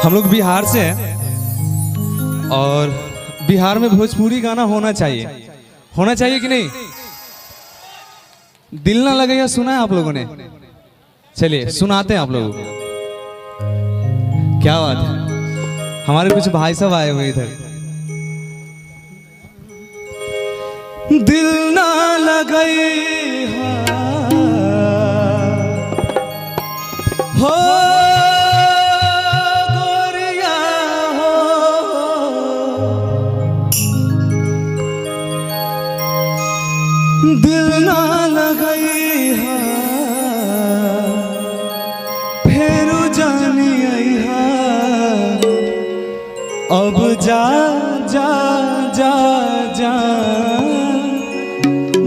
हम लोग बिहार से हैं और बिहार में भोजपुरी गाना होना चाहिए कि नहीं? दिल ना लगे या सुना है आप लोगों ने? चलिए सुनाते हैं आप लोगों को। क्या बात है, हमारे कुछ भाई साहब आए हुए इधर। दिल ना लगे हो गोरिया हो, दिल ना लगई हा फेरू जानी आई हा, अब जा जा जा जा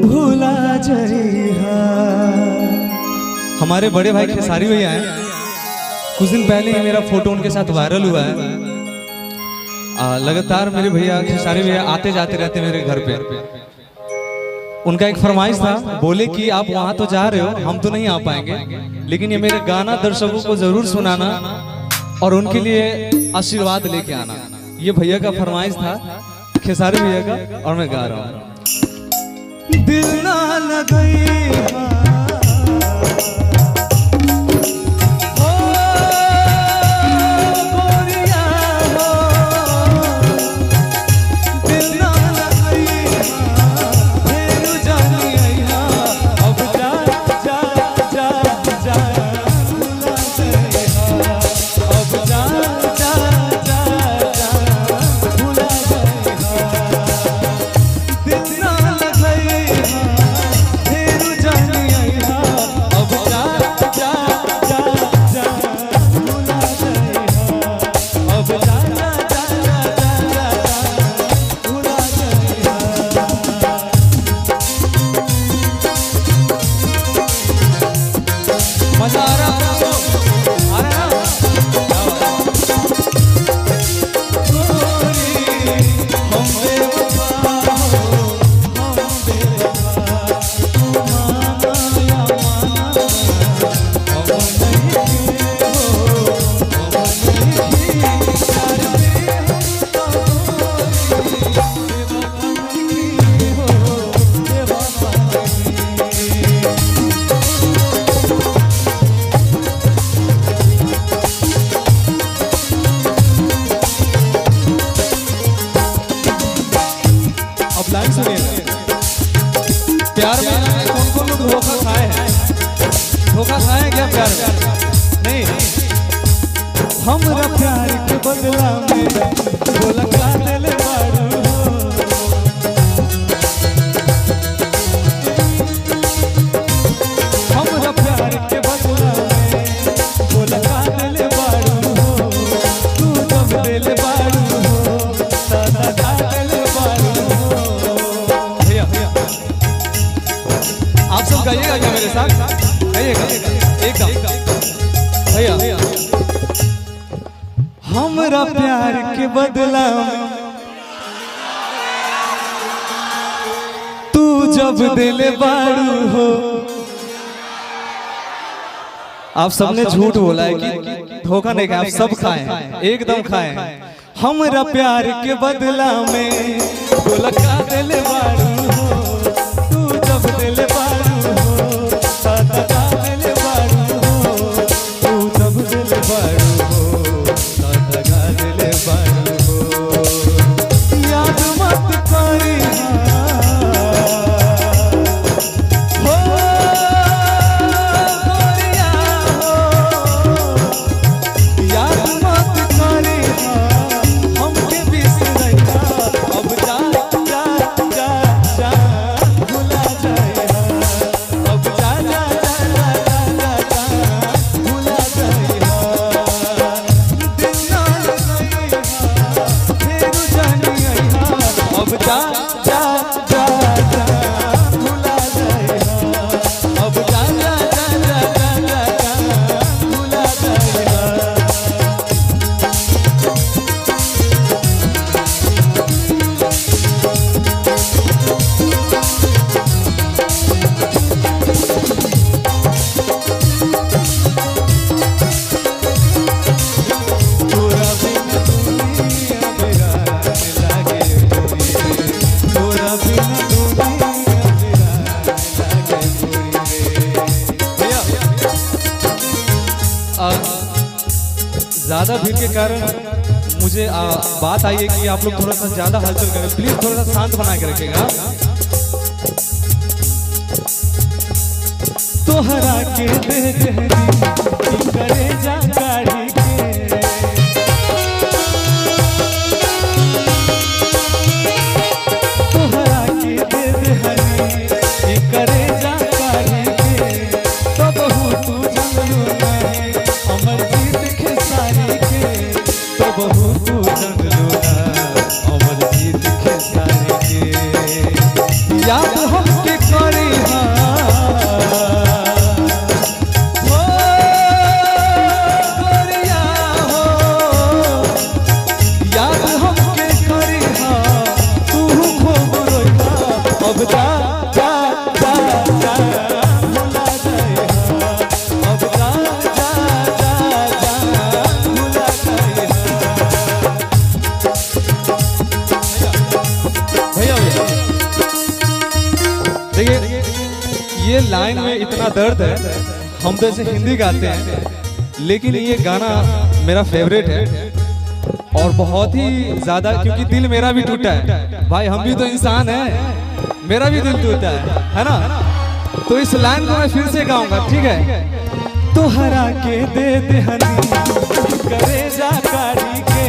भूला जइहा। हमारे बड़े भाई खेसारी भैया हैं, कुछ दिन पहले ही मेरा फोटो उनके साथ वायरल हुआ है। लगातार मेरे भैया खेसारी भैया आते जाते रहते मेरे घर पे। उनका एक फरमाइश था, बोले कि आप वहां तो जा रहे हो, हम तो नहीं आ पाएंगे, लेकिन ये मेरे गाना दर्शकों को जरूर सुनाना और उनके लिए आशीर्वाद लेके आना। ये भैया का फरमाइश था, खेसारी भैया का, और मैं गा रहा हूँ। दिल ना लगई प्यार में कौन कौन लोग धोखा खाए हैं? धोखा खाए हैं क्या प्यार में? नहीं। हमरा प्यार के बदला में बोला का दिल बारू, हमरा प्यार के बदला में बोला का दिल बारू, तू जब दिल बारू दादा का दिल बारू। भैया आप सब गाइएगा क्या मेरे साथ? गाइएगा एकदम भैया। हमरा प्यार के बदला में तू जब दिल बारू हो। आप सबने झूठ बोला है कि धोखा नहीं खाया, आप सब खाए हैं, एकदम खाए हैं। हमरा प्यार के बदला में बोला का दिल बारू हो, तू जब दिल बारू हो दादा का दिल बारू हो, तू जब दिल बारू हो दादा का दिल बारू हो। याद मत करी हो गोरिया हो, याद मत करी हमके बिसरैया, अब जा जा जा जा भुला जाइहा। ज्यादा भीड़ के कारण मुझे बात आई है कि आप लोग थोड़ा सा ज्यादा हलचल करें, प्लीज थोड़ा सा शांत बना के रखिएगा। तोहरा के दे देहनी करे जा गाड़ी के, तोहरा के दे देहनी करे जा गाड़ी के, तो बहु तू जंगलू नहीं अमर जीत खेसारी के, तो बहु तू जंगलू ना अमर जीत खेसारी के। याद हमके करी ये लाइन में इतना दर्द है, हम तो ऐसे हिंदी गाते हैं, लेकिन ये गाना मेरा फेवरेट है और बहुत ही ज्यादा, क्योंकि दिल मेरा भी टूटा है भाई, हम भी तो इंसान हैं, मेरा भी दिल टूटा है ना। तो इस लाइन को मैं फिर से गाऊंगा, ठीक है। तोहरा के दे देहनी करे जा गाड़ी के,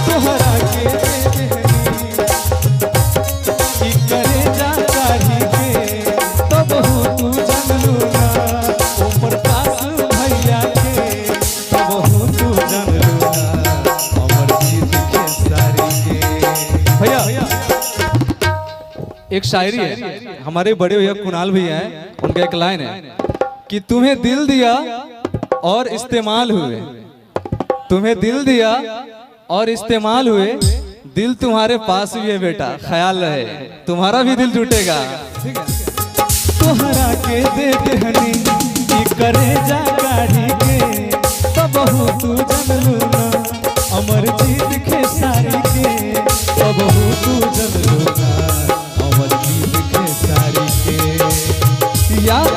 तोहरा के एक शायरी है, हमारे बड़े भैया कुणाल भैया हैं, उनका एक लाइन है कि तुम्हें दिल दिया और इस्तेमाल हुए, तुम्हें दिल दिया और इस्तेमाल हुए, दिल तुम्हारे पास भी है बेटा, ख्याल रहे तुम्हारा भी दिल टूटेगा। तोहरा के दे देहनी करे जा गाड़ी के, तो बहु तू जनलू ना अमर जीत खेसारी के, तो बहु तू जनलू ना अमर जीत खेसारी के। याद